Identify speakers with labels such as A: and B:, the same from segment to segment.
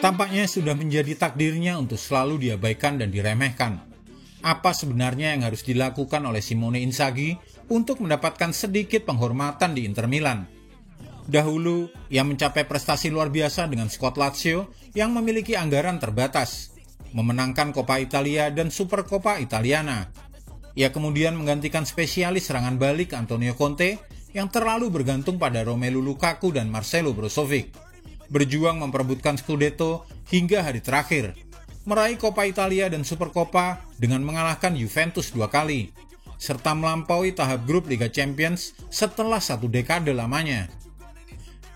A: Tampaknya sudah menjadi takdirnya untuk selalu diabaikan dan diremehkan. Apa sebenarnya yang harus dilakukan oleh Simone Inzaghi untuk mendapatkan sedikit penghormatan di Inter Milan? Dahulu, ia mencapai prestasi luar biasa dengan skuad Lazio yang memiliki anggaran terbatas, memenangkan Coppa Italia dan Supercoppa Italiana. Ia kemudian menggantikan spesialis serangan balik Antonio Conte yang terlalu bergantung pada Romelu Lukaku dan Marcelo Brozovic. Berjuang memperebutkan Scudetto hingga hari terakhir, meraih Coppa Italia dan Supercoppa dengan mengalahkan Juventus 2 kali, serta melampaui tahap grup Liga Champions setelah 1 dekade lamanya.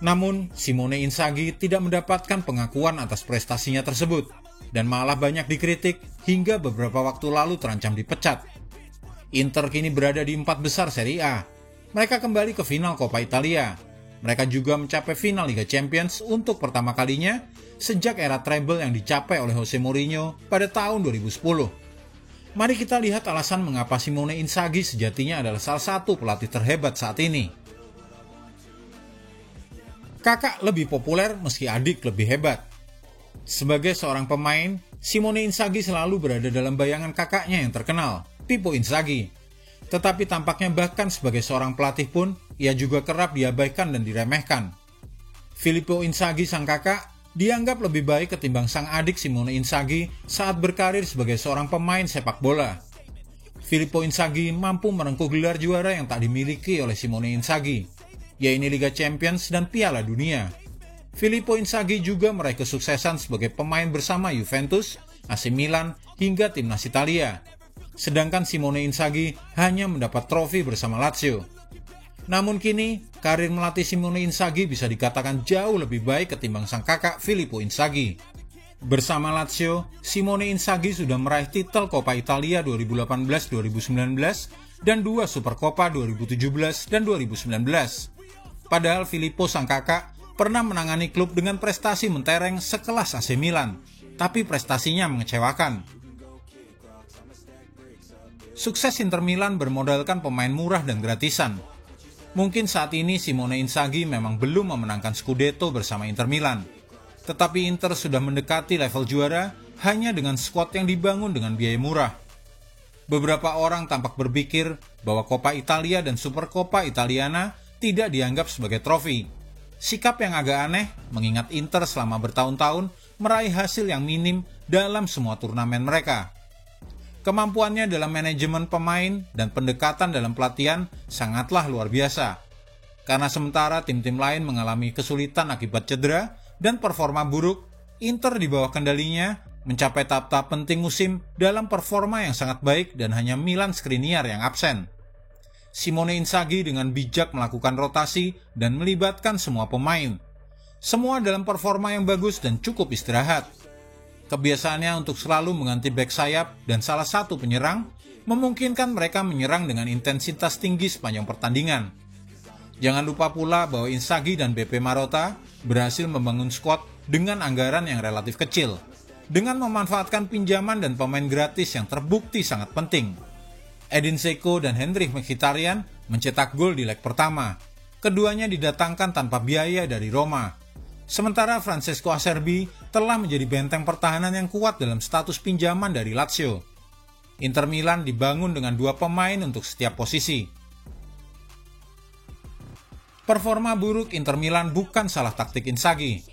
A: Namun, Simone Inzaghi tidak mendapatkan pengakuan atas prestasinya tersebut, dan malah banyak dikritik hingga beberapa waktu lalu terancam dipecat. Inter kini berada di 4 besar Serie A. Mereka kembali ke final Coppa Italia. Mereka juga mencapai final Liga Champions untuk pertama kalinya sejak era treble yang dicapai oleh Jose Mourinho pada tahun 2010. Mari kita lihat alasan mengapa Simone Inzaghi sejatinya adalah salah satu pelatih terhebat saat ini. Kakak lebih populer meski adik lebih hebat. Sebagai seorang pemain, Simone Inzaghi selalu berada dalam bayangan kakaknya yang terkenal, Pippo Inzaghi. Tetapi tampaknya bahkan sebagai seorang pelatih pun, ia juga kerap diabaikan dan diremehkan. Filippo Inzaghi, sang kakak, dianggap lebih baik ketimbang sang adik Simone Inzaghi saat berkarir sebagai seorang pemain sepak bola. Filippo Inzaghi mampu merengkuh gelar juara yang tak dimiliki oleh Simone Inzaghi, yaitu Liga Champions dan Piala Dunia. Filippo Inzaghi juga meraih kesuksesan sebagai pemain bersama Juventus, AC Milan, hingga timnas Italia. Sedangkan Simone Inzaghi hanya mendapat trofi bersama Lazio. Namun kini, karir melatih Simone Inzaghi bisa dikatakan jauh lebih baik ketimbang sang kakak Filippo Inzaghi. Bersama Lazio, Simone Inzaghi sudah meraih titel Coppa Italia 2018-2019 dan 2 Supercoppa 2017 dan 2019. Padahal Filippo, sang kakak, pernah menangani klub dengan prestasi mentereng sekelas AC Milan, tapi prestasinya mengecewakan. Sukses Inter Milan bermodalkan pemain murah dan gratisan. Mungkin saat ini Simone Inzaghi memang belum memenangkan Scudetto bersama Inter Milan. Tetapi Inter sudah mendekati level juara hanya dengan skuad yang dibangun dengan biaya murah. Beberapa orang tampak berpikir bahwa Coppa Italia dan Supercoppa Italiana tidak dianggap sebagai trofi. Sikap yang agak aneh mengingat Inter selama bertahun-tahun meraih hasil yang minim dalam semua turnamen mereka. Kemampuannya dalam manajemen pemain dan pendekatan dalam pelatihan sangatlah luar biasa. Karena sementara tim-tim lain mengalami kesulitan akibat cedera dan performa buruk, Inter di bawah kendalinya mencapai tahap-tahap penting musim dalam performa yang sangat baik dan hanya Milan Skriniar yang absen. Simone Inzaghi dengan bijak melakukan rotasi dan melibatkan semua pemain. Semua dalam performa yang bagus dan cukup istirahat. Kebiasaannya untuk selalu mengganti bek sayap dan salah satu penyerang memungkinkan mereka menyerang dengan intensitas tinggi sepanjang pertandingan. Jangan lupa pula bahwa Inzaghi dan BP Marotta berhasil membangun skuad dengan anggaran yang relatif kecil, dengan memanfaatkan pinjaman dan pemain gratis yang terbukti sangat penting. Edin Dzeko dan Henrikh Mkhitaryan mencetak gol di leg pertama. Keduanya didatangkan tanpa biaya dari Roma. Sementara Francesco Acerbi telah menjadi benteng pertahanan yang kuat dalam status pinjaman dari Lazio. Inter Milan dibangun dengan 2 pemain untuk setiap posisi. Performa buruk Inter Milan bukan salah taktik Inzaghi.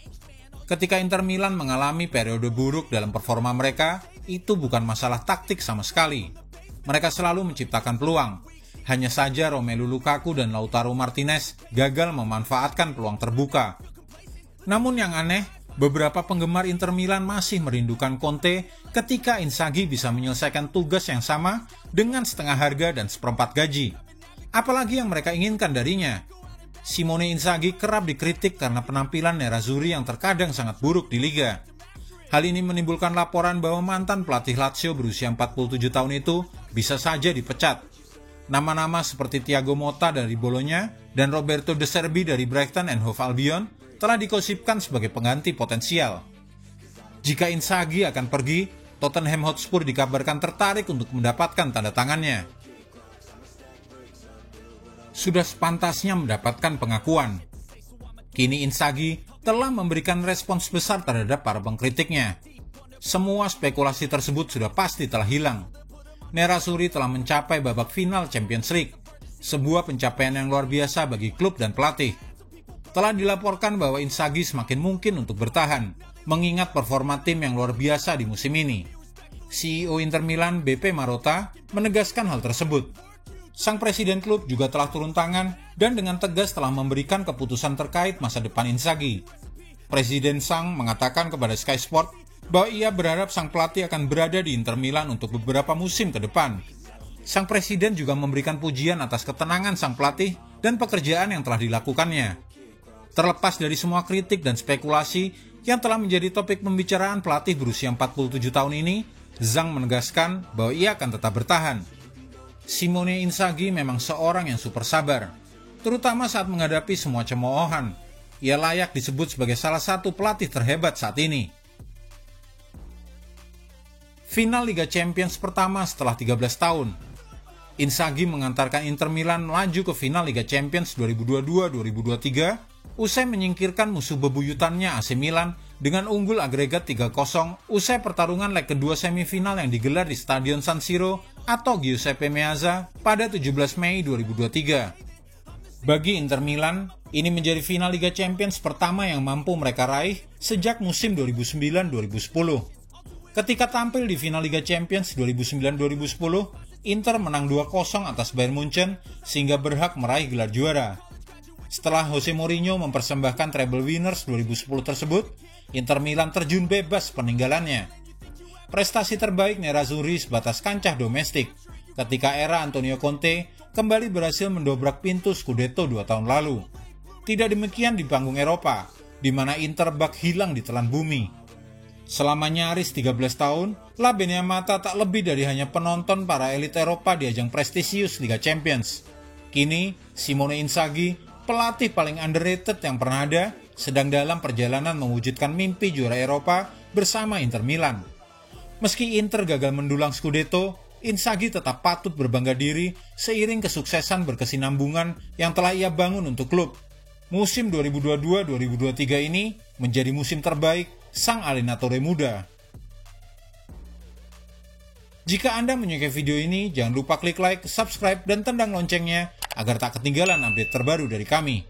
A: Ketika Inter Milan mengalami periode buruk dalam performa mereka, itu bukan masalah taktik sama sekali. Mereka selalu menciptakan peluang. Hanya saja Romelu Lukaku dan Lautaro Martinez gagal memanfaatkan peluang terbuka. Namun yang aneh, beberapa penggemar Inter Milan masih merindukan Conte ketika Inzaghi bisa menyelesaikan tugas yang sama dengan setengah harga dan seperempat gaji. Apalagi yang mereka inginkan darinya. Simone Inzaghi kerap dikritik karena penampilan nerazzurri yang terkadang sangat buruk di liga. Hal ini menimbulkan laporan bahwa mantan pelatih Lazio berusia 47 tahun itu bisa saja dipecat. Nama-nama seperti Thiago Motta dari Bologna dan Roberto De Zerbi dari Brighton and Hove Albion telah digosipkan sebagai pengganti potensial. Jika Inzaghi akan pergi, Tottenham Hotspur dikabarkan tertarik untuk mendapatkan tanda tangannya. Sudah sepantasnya mendapatkan pengakuan. Kini Inzaghi telah memberikan respons besar terhadap para pengkritiknya. Semua spekulasi tersebut sudah pasti telah hilang. Nerazzurri telah mencapai babak final Champions League, sebuah pencapaian yang luar biasa bagi klub dan pelatih. Telah dilaporkan bahwa Inzaghi semakin mungkin untuk bertahan, mengingat performa tim yang luar biasa di musim ini. CEO Inter Milan BP Marotta menegaskan hal tersebut. Sang presiden klub juga telah turun tangan dan dengan tegas telah memberikan keputusan terkait masa depan Inzaghi. Presiden Sang mengatakan kepada Sky Sport bahwa ia berharap sang pelatih akan berada di Inter Milan untuk beberapa musim ke depan. Sang presiden juga memberikan pujian atas ketenangan sang pelatih dan pekerjaan yang telah dilakukannya. Terlepas dari semua kritik dan spekulasi yang telah menjadi topik pembicaraan pelatih berusia 47 tahun ini, Zhang menegaskan bahwa ia akan tetap bertahan. Simone Inzaghi memang seorang yang super sabar, terutama saat menghadapi semua cemoohan. Ia layak disebut sebagai salah satu pelatih terhebat saat ini. Final Liga Champions pertama setelah 13 tahun. Inzaghi mengantarkan Inter Milan melaju ke final Liga Champions 2022-2023 usai menyingkirkan musuh bebuyutannya AC Milan dengan unggul agregat 3-0 usai pertarungan leg kedua semifinal yang digelar di Stadion San Siro atau Giuseppe Meazza pada 17 Mei 2023. Bagi Inter Milan, ini menjadi final Liga Champions pertama yang mampu mereka raih sejak musim 2009-2010. Ketika tampil di final Liga Champions 2009-2010, Inter menang 2-0 atas Bayern Munchen sehingga berhak meraih gelar juara. Setelah Jose Mourinho mempersembahkan treble winners 2010 tersebut, Inter Milan terjun bebas peninggalannya. Prestasi terbaik Nerazzurri sebatas kancah domestik, ketika era Antonio Conte kembali berhasil mendobrak pintu Scudetto 2 tahun lalu. Tidak demikian di panggung Eropa, di mana Inter bak hilang di telan bumi. Selama nyaris 13 tahun, La Beneamata tak lebih dari hanya penonton para elit Eropa di ajang prestisius Liga Champions. Kini, Simone Inzaghi, pelatih paling underrated yang pernah ada, sedang dalam perjalanan mewujudkan mimpi juara Eropa bersama Inter Milan. Meski Inter gagal mendulang Scudetto, Inzaghi tetap patut berbangga diri seiring kesuksesan berkesinambungan yang telah ia bangun untuk klub. Musim 2022-2023 ini menjadi musim terbaik sang allenatore muda. Jika Anda menyukai video ini, jangan lupa klik like, subscribe, dan tendang loncengnya agar tak ketinggalan update terbaru dari kami.